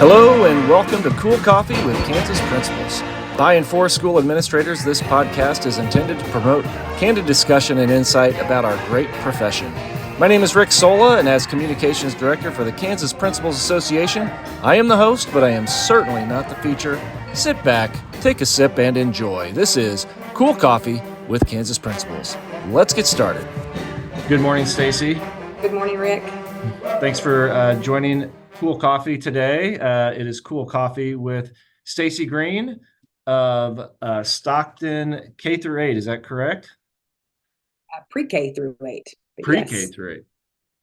Hello and welcome to Cool Coffee with Kansas Principals. By and for school administrators, this podcast is intended to promote candid discussion and insight about our great profession. My name is Rick Sola, and as Communications Director for the Kansas Principals Association, I am the host, but I am certainly not the feature. Sit back, take a sip, and enjoy. This is Cool Coffee with Kansas Principals. Let's get started. Good morning, Stacey. Good morning, Rick. Thanks for joining Cool Coffee today. It is Cool Coffee with Stacey Green of Stockton K through 8. Is that correct? Pre-K through 8. Pre-K yes. through 8.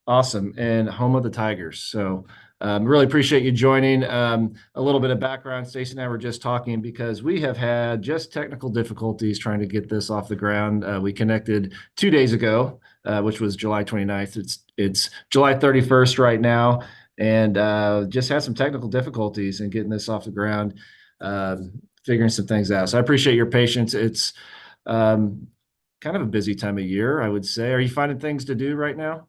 Awesome. And home of the Tigers. So really appreciate you joining. A little bit of background. Stacey and I were just talking because we have had just technical difficulties trying to get this off the ground. We connected 2 days ago, which was July 29th. It's July 31st right now. And just had some technical difficulties in getting this off the ground, figuring some things out. So I appreciate your patience. It's kind of a busy time of year, I would say. Are you finding things to do right now?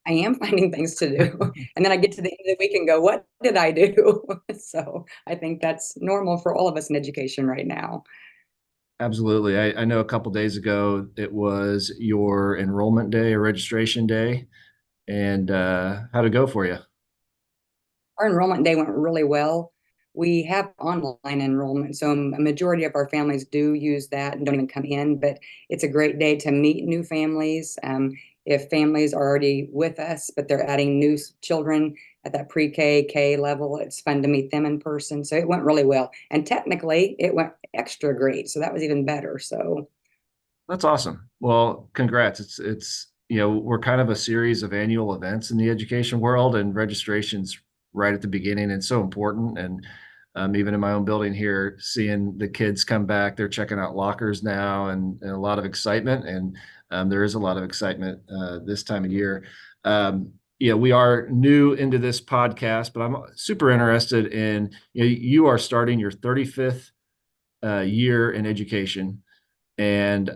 I am finding things to do. And then I get to the end of the week and go, what did I do? So I think that's normal for all of us in education right now. Absolutely. I know a couple days ago, it was your enrollment day or registration day. And how'd it go for you? Our enrollment day went really well. We have online enrollment, so a majority of our families do use that and don't even come in, but it's a great day to meet new families. If families are already with us, but they're adding new children at that pre-K, K level, it's fun to meet them in person. So it went really well. And technically, it went extra great. So that was even better. So That's awesome. Well, congrats. It's we're kind of a series of annual events in the education world, and registration's right at the beginning and so important. And even in my own building here, seeing the kids come back, they're checking out lockers now, and a lot of excitement. And there is a lot of excitement this time of year. We are new into this podcast, but I'm super interested in, you are starting your 35th year in education, and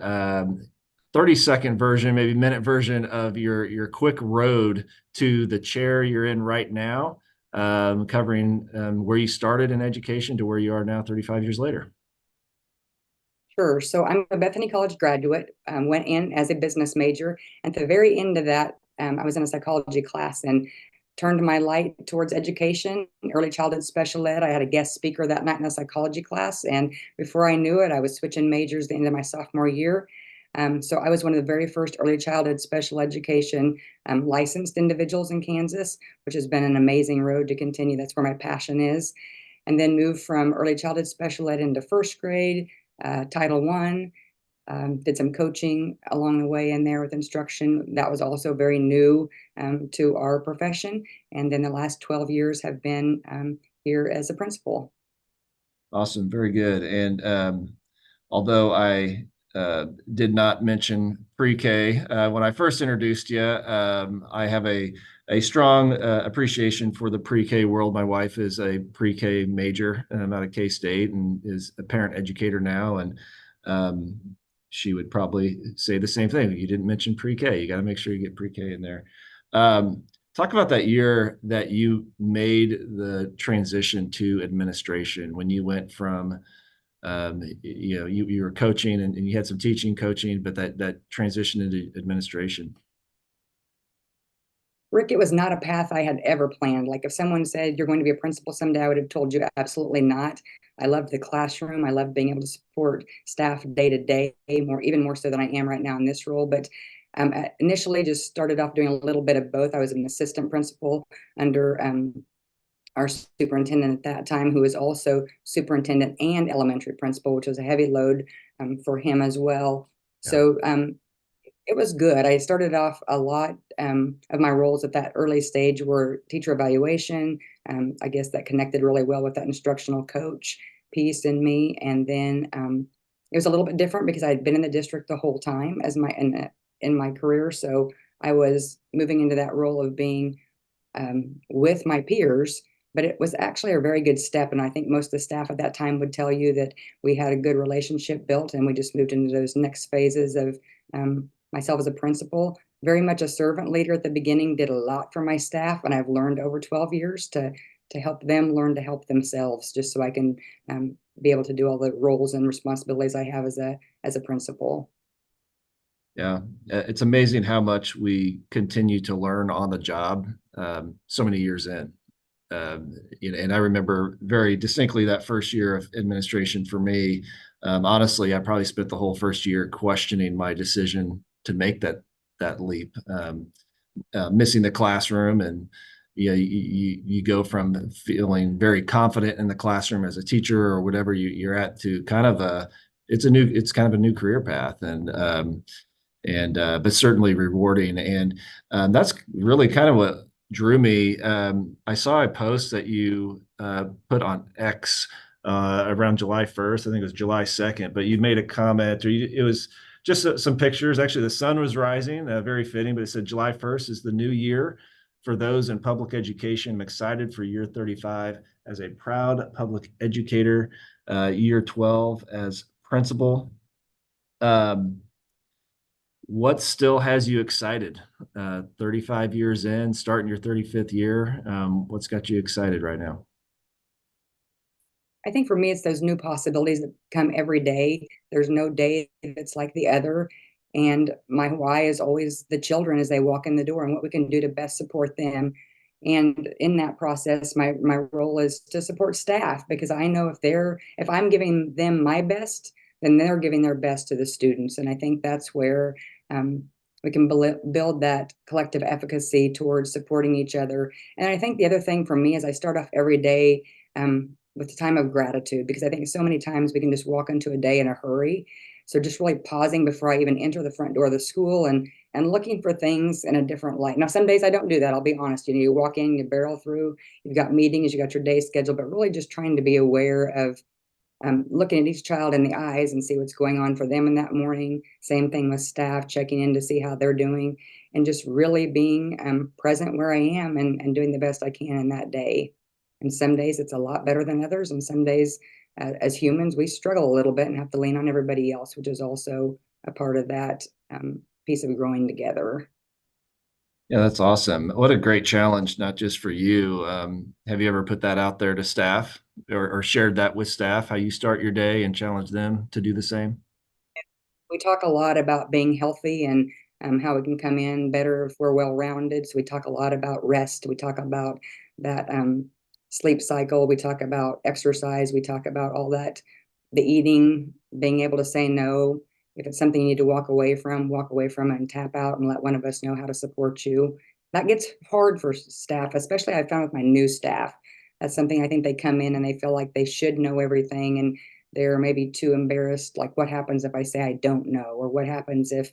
30-second version, maybe minute version of your quick road to the chair you're in right now, covering where you started in education to where you are now 35 years later. sure. So I'm a Bethany College graduate, went in as a business major. At the very end of that, I was in a psychology class and turned my light towards education, early childhood special ed. I had a guest speaker that night in a psychology class. And before I knew it, I was switching majors the end of my sophomore year. So I was one of the very first early childhood special education licensed individuals in Kansas, which has been an amazing road to continue. That's where my passion is. And then moved from early childhood special ed into first grade, Title I, did some coaching along the way in there with instruction. That was also very new to our profession. And then the last 12 years have been here as a principal. Awesome. Very good. And although I did not mention pre-K when I first introduced you, I have a strong appreciation for the pre-K world. My wife is a pre-K major out of K-State and is a parent educator now. And she would probably say the same thing. You didn't mention pre-K. You got to make sure you get pre-K in there. Talk about that year that you made the transition to administration, when you went from you were coaching and you had some teaching, coaching, but that transition into administration. Rick, it was not a path I had ever planned. Like if someone said you're going to be a principal someday, I would have told you absolutely not. I loved the classroom. I loved being able to support staff day to day, even more so than I am right now in this role. But initially just started off doing a little bit of both. I was an assistant principal under our superintendent at that time, who was also superintendent and elementary principal, which was a heavy load for him as well. Yeah. So it was good. I started off a lot of my roles at that early stage were teacher evaluation. I guess that connected really well with that instructional coach piece in me. And then it was a little bit different because I had been in the district the whole time as in my career. So I was moving into that role of being with my peers, but it was actually a very good step. And I think most of the staff at that time would tell you that we had a good relationship built, and we just moved into those next phases of myself as a principal, very much a servant leader at the beginning, did a lot for my staff. And I've learned over 12 years to to help them learn to help themselves, just so I can be able to do all the roles and responsibilities I have as a principal. Yeah, it's amazing how much we continue to learn on the job so many years in. And I remember very distinctly that first year of administration for me. Honestly, I probably spent the whole first year questioning my decision to make that leap, missing the classroom, and you go from feeling very confident in the classroom as a teacher or whatever you're at to kind of it's kind of a new career path, and but certainly rewarding. And that's really kind of what drew me. I saw a post that you put on X around July 1st. I think it was July 2nd, but you made a comment, it was just some pictures. Actually, the sun was rising, very fitting, but it said July 1st is the new year for those in public education. I'm excited for year 35 as a proud public educator, year 12 as principal. Um, what still has you excited? 35 years in, starting your 35th year. What's got you excited right now? I think for me, it's those new possibilities that come every day. There's no day that's like the other. And my why is always the children as they walk in the door and what we can do to best support them. And in that process, my role is to support staff, because I know if I'm giving them my best, then they're giving their best to the students. And I think that's where um, we can build that collective efficacy towards supporting each other. And I think the other thing for me is I start off every day with the time of gratitude, because I think so many times we can just walk into a day in a hurry. So just really pausing before I even enter the front door of the school and looking for things in a different light. Now, some days I don't do that. I'll be honest. You walk in, you barrel through, you've got meetings, you got your day scheduled, but really just trying to be aware of looking at each child in the eyes and see what's going on for them in that morning. Same thing with staff, checking in to see how they're doing, and just really being present where I am and doing the best I can in that day. And some days it's a lot better than others, and some days, as humans, we struggle a little bit and have to lean on everybody else, which is also a part of that piece of growing together. Yeah, that's awesome. What a great challenge, not just for you. Have you ever put that out there to staff, or shared that with staff, how you start your day and challenge them to do the same? We talk a lot about being healthy and how we can come in better if we're well rounded. So we talk a lot about rest. We talk about that sleep cycle. We talk about exercise. We talk about all that, the eating, being able to say no. If it's something you need to walk away from it and tap out and let one of us know how to support you. That gets hard for staff, especially I found with my new staff. That's something I think they come in and they feel like they should know everything, and they're maybe too embarrassed. Like, what happens if I say I don't know? Or what happens if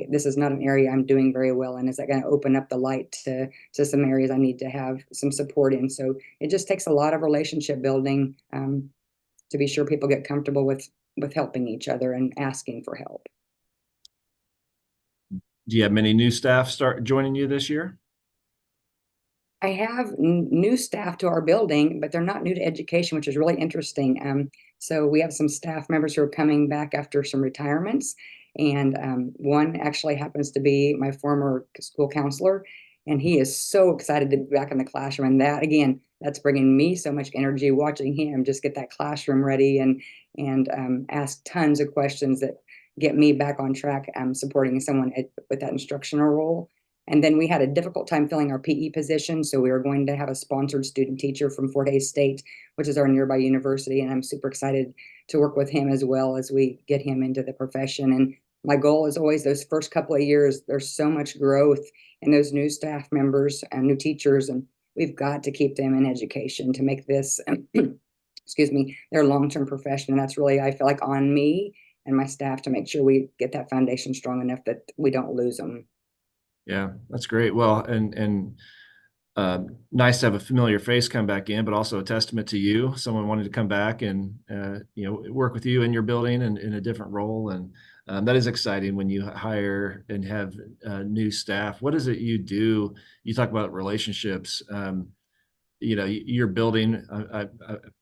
this is not an area I'm doing very well in? Is that going to open up the light to some areas I need to have some support in? So it just takes a lot of relationship building to be sure people get comfortable with helping each other and asking for help. Do you have many new staff start joining you this year? I have new staff to our building, but they're not new to education, which is really interesting. So we have some staff members who are coming back after some retirements, and one actually happens to be my former school counselor, and he is so excited to be back in the classroom. And that, again, that's bringing me so much energy watching him just get that classroom ready and ask tons of questions that get me back on track, supporting someone with that instructional role. And then we had a difficult time filling our PE position. So we were going to have a sponsored student teacher from Fort Hays State, which is our nearby university. And I'm super excited to work with him as well as we get him into the profession. And my goal is always those first couple of years, there's so much growth in those new staff members and new teachers. And we've got to keep them in education to make this, excuse me, their long-term profession. And that's really, I feel like, on me and my staff to make sure we get that foundation strong enough that we don't lose them. Yeah, that's great. Well, nice to have a familiar face come back in, but also a testament to you, someone wanting to come back and work with you in your building and in a different role. And that is exciting when you hire and have new staff. What is it you do? You talk about relationships. Your building,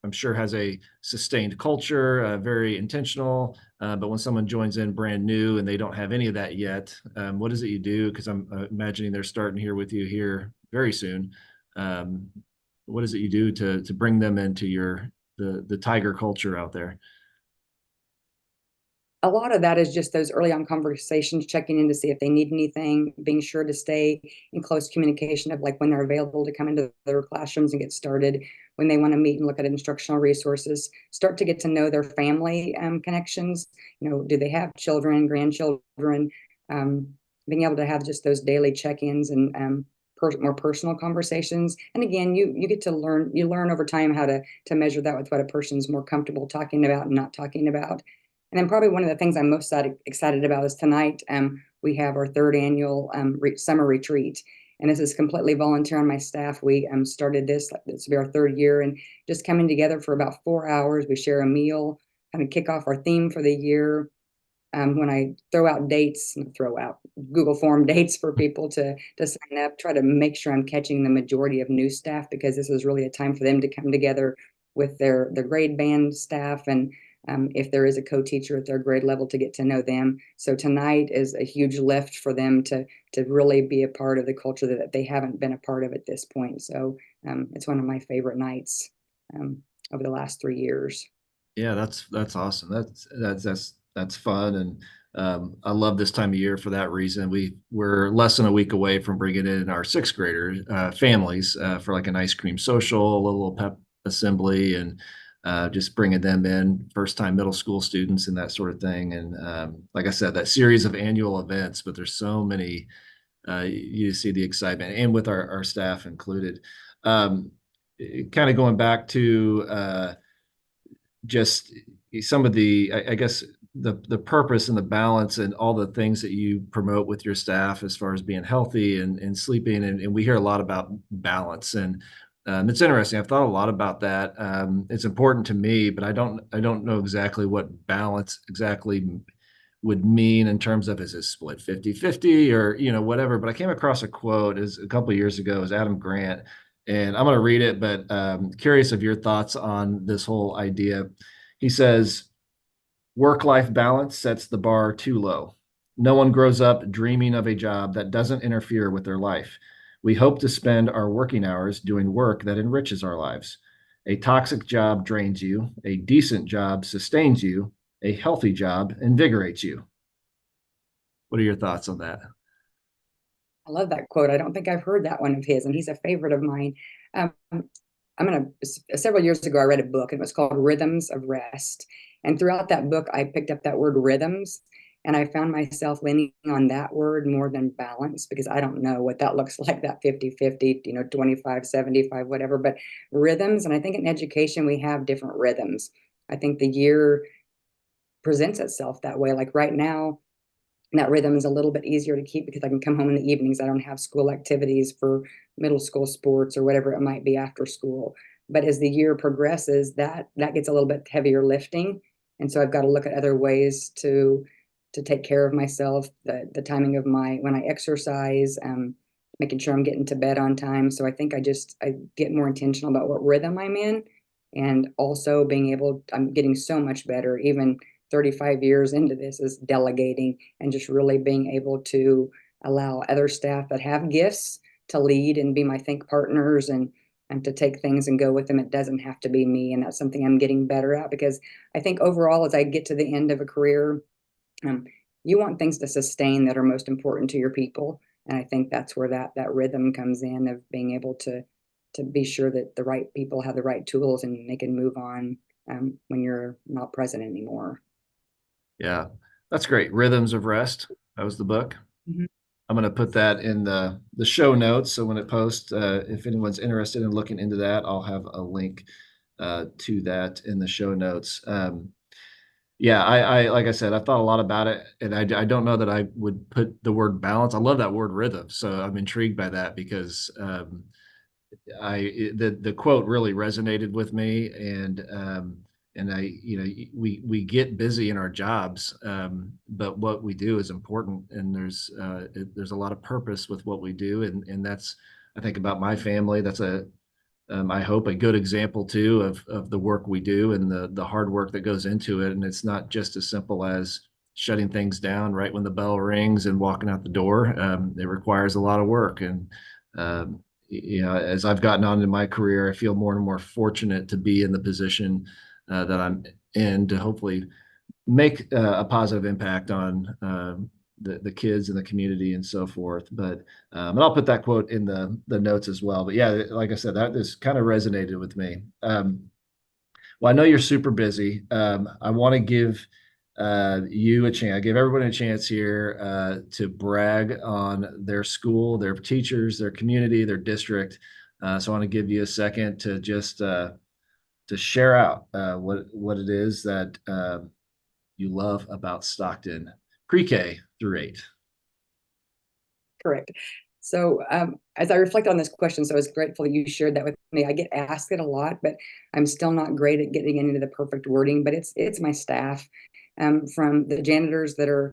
I'm sure, has a sustained culture, very intentional. But when someone joins in brand new and they don't have any of that yet, what is it you do? Because I'm imagining they're starting here with you here very soon. Um, what is it you do to bring them into your the tiger culture out there? A lot of that is just those early on conversations, checking in to see if they need anything, being sure to stay in close communication of like when they're available to come into their classrooms and get started, when they want to meet and look at instructional resources, start to get to know their family connections. Do they have children, grandchildren? Um, Being able to have just those daily check-ins and more personal conversations. And again, you get to learn. You learn over time how to measure that with what a person's more comfortable talking about and not talking about. And then probably one of the things I'm most excited about is tonight we have our third annual summer retreat. And this is completely volunteer on my staff. We started this will be our third year, and just coming together for about 4 hours. We share a meal, kind of kick off our theme for the year. When I throw out Google form dates for people to sign up, try to make sure I'm catching the majority of new staff, because this is really a time for them to come together with their grade band staff, and if there is a co-teacher at their grade level, to get to know them. So tonight is a huge lift for them to really be a part of the culture that they haven't been a part of at this point. So it's one of my favorite nights um, over the last 3 years. Yeah, that's awesome. That's fun, and I love this time of year for that reason. We're less than a week away from bringing in our sixth grader families for like an ice cream social, a little pep assembly, and just bringing them in, first time middle school students and that sort of thing. And like I said, that series of annual events, but there's so many. You see the excitement, and with our staff included. Um, Kind of going back to just some of I guess the purpose and the balance and all the things that you promote with your staff as far as being healthy and sleeping, and we hear a lot about balance, and it's interesting. I've thought a lot about that. It's important to me, but I don't know exactly what balance exactly would mean in terms of, is it split 50-50 or whatever. But I came across a quote is a couple of years ago, is Adam Grant, and I'm going to read it, but curious of your thoughts on this whole idea. He says, work-life balance sets the bar too low. No one grows up dreaming of a job that doesn't interfere with their life. We hope to spend our working hours doing work that enriches our lives. A toxic job drains you. A decent job sustains you. A healthy job invigorates you. What are your thoughts on that? I love that quote. I don't think I've heard that one of his, and he's a favorite of mine. Um, Several years ago, I read a book, and it was called Rhythms of Rest. And throughout that book, I picked up that word rhythms, and I found myself leaning on that word more than balance, because I don't know what that looks like, that 50-50, 25-75, whatever, but rhythms. And I think in education, we have different rhythms. I think the year presents itself that way. Like right now, that rhythm is a little bit easier to keep because I can come home in the evenings. I don't have school activities for middle school sports or whatever it might be after school. But as the year progresses, that gets a little bit heavier lifting, and so I've got to look at other ways to take care of myself. The timing of my when I exercise, making sure I'm getting to bed on time. So I think I get more intentional about what rhythm I'm in, and also being able. I'm getting so much better even 35 years into this, is delegating and just really being able to allow other staff that have gifts to lead and be my think partners, and to take things and go with them. It doesn't have to be me. And that's something I'm getting better at, because I think overall, as I get to the end of a career, um, you want things to sustain that are most important to your people. And I think that's where that rhythm comes in, of being able to be sure that the right people have the right tools and they can move on when you're not present anymore. Yeah, that's great. Rhythms of Rest. That was the book. Mhm. I'm going to put that in the show notes. So when it posts, if anyone's interested in looking into that, I'll have a link to that in the show notes. Yeah, I like I said, I thought a lot about it, and I don't know that I would put the word balance. I love that word rhythm, so I'm intrigued by that because the quote really resonated with me, and we get busy in our jobs, but what we do is important, and there's a lot of purpose with what we do, and that's, I think about my family. That's I hope a good example too of the work we do and the hard work that goes into it, and it's not just as simple as shutting things down right when the bell rings and walking out the door. It requires a lot of work, and as I've gotten on in my career, I feel more and more fortunate to be in the position that I'm in to hopefully make a positive impact on the kids and the community and so forth. But and I'll put that quote in the notes as well. But yeah, like I said, that this kind of resonated with me. Well, I know you're super busy. I want to give you a chance. I give everyone a chance here to brag on their school, their teachers, their community, their district. So I want to give you a second to just to share out what it is that you love about Stockton pre-K through 8. Correct. So, as I reflect on this question, so I was grateful that you shared that with me. I get asked it a lot, but I'm still not great at getting into the perfect wording. But it's my staff, from the janitors that are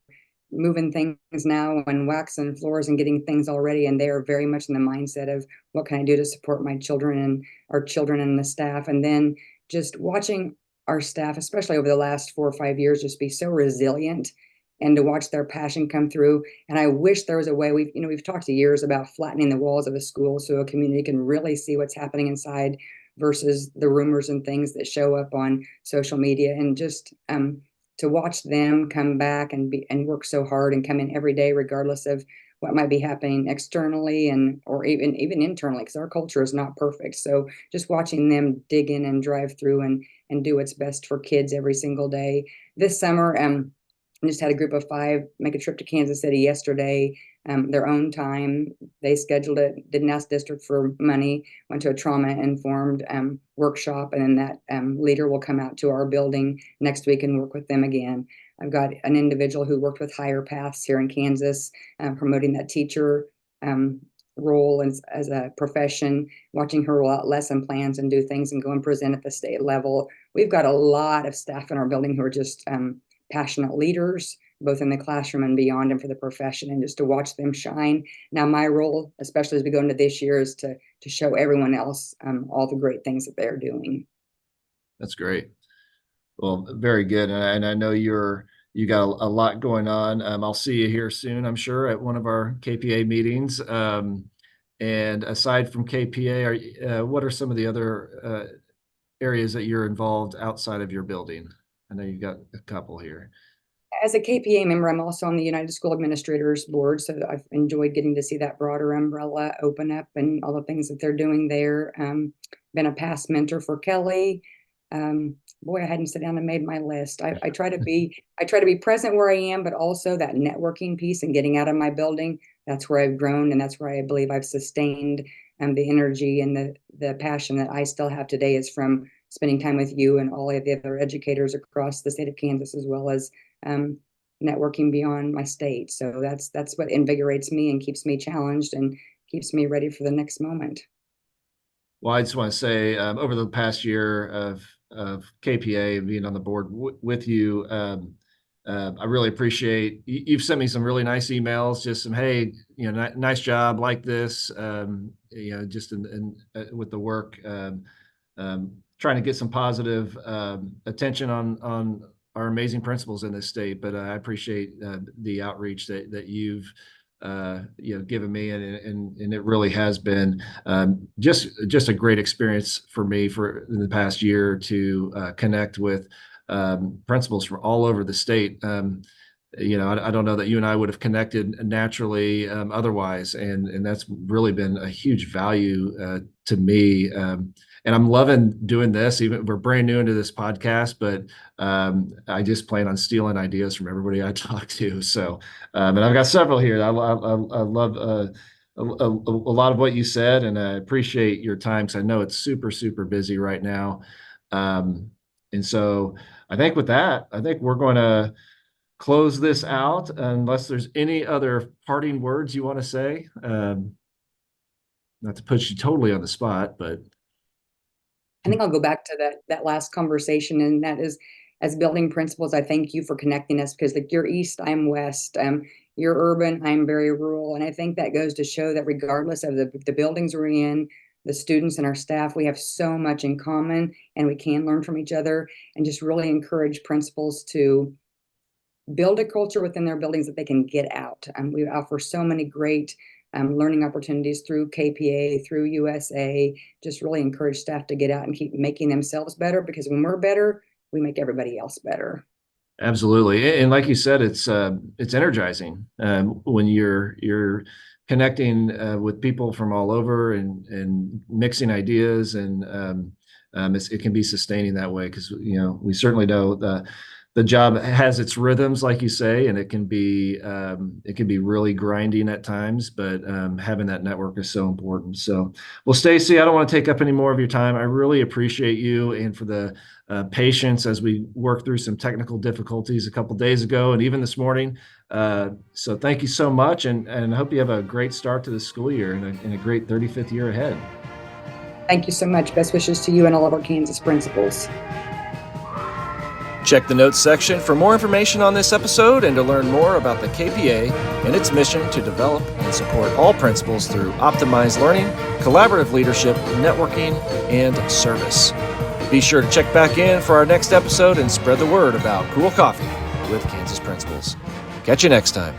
moving things now and waxing floors and getting things all ready, and they are very much in the mindset of what can I do to support my children and our children and the staff, and then just watching our staff, especially over the last 4 or 5 years, just be so resilient and to watch their passion come through. And I wish there was a way. We've talked to years about flattening the walls of a school so a community can really see what's happening inside versus the rumors and things that show up on social media. And just to watch them come back and work so hard and come in every day, regardless of what might be happening externally and or even internally, because our culture is not perfect. So just watching them dig in and drive through and do what's best for kids every single day. This summer, I just had a group of 5 make a trip to Kansas City yesterday, their own time. They scheduled it, didn't ask district for money, went to a trauma-informed workshop, and then that leader will come out to our building next week and work with them again. I've got an individual who worked with Higher Paths here in Kansas, promoting that teacher role as a profession, watching her roll out lesson plans and do things and go and present at the state level. We've got a lot of staff in our building who are just passionate leaders, both in the classroom and beyond, and for the profession, and just to watch them shine. Now, my role, especially as we go into this year, is to show everyone else all the great things that they're doing. That's great. Well, very good. And I know you got a lot going on. I'll see you here soon, I'm sure, at one of our KPA meetings. And aside from KPA, what are some of the other areas that you're involved outside of your building? I know you've got a couple here. As a KPA member, I'm also on the United School Administrators Board, so I've enjoyed getting to see that broader umbrella open up and all the things that they're doing there. Been a past mentor for Kelly. Boy, I hadn't sat down and made my list. I try to be present where I am, but also that networking piece and getting out of my building. That's where I've grown, and that's where I believe I've sustained the energy and the passion that I still have today is from spending time with you and all of the other educators across the state of Kansas, as well as um, networking beyond my state. So that's what invigorates me and keeps me challenged and keeps me ready for the next moment. Well, I just want to say, over the past year of KPA and being on the board with you, I really appreciate you've sent me some really nice emails, just some, hey, nice job, like this, just with the work, trying to get some positive attention on our amazing principals in this state. But I appreciate the outreach that you've given me, and it really has been just a great experience for me for in the past year to connect with principals from all over the state. I don't know that you and I would have connected naturally otherwise, and that's really been a huge value to me. And I'm loving doing this. Even we're brand new into this podcast, but I just plan on stealing ideas from everybody I talk to. So, and I've got several here. I love a lot of what you said, and I appreciate your time because I know it's super, super busy right now. And so I think with that, I think we're going to close this out unless there's any other parting words you want to say. Not to put you totally on the spot, but I think I'll go back to that last conversation, and that is, as building principals, I thank you for connecting us because like you're east, I'm west, you're urban, I'm very rural, and I think that goes to show that regardless of the buildings we're in, the students and our staff, we have so much in common, and we can learn from each other, and just really encourage principals to build a culture within their buildings that they can get out. We offer so many great learning opportunities through KPA, through USA. Just really encourage staff to get out and keep making themselves better, because when we're better, we make everybody else better. Absolutely. And like you said, it's energizing when you're connecting with people from all over and mixing ideas, and it can be sustaining that way, because we certainly know the job has its rhythms, like you say, and it can be really grinding at times, but having that network is so important. So, well, Stacey, I don't want to take up any more of your time. I really appreciate you and for the patience as we worked through some technical difficulties a couple days ago and even this morning. So thank you so much, and I hope you have a great start to the school year and a great 35th year ahead. Thank you so much. Best wishes to you and all of our Kansas principals. Check the notes section for more information on this episode and to learn more about the KPA and its mission to develop and support all principals through optimized learning, collaborative leadership, networking, and service. Be sure to check back in for our next episode and spread the word about Cool Coffee with Kansas Principals. Catch you next time.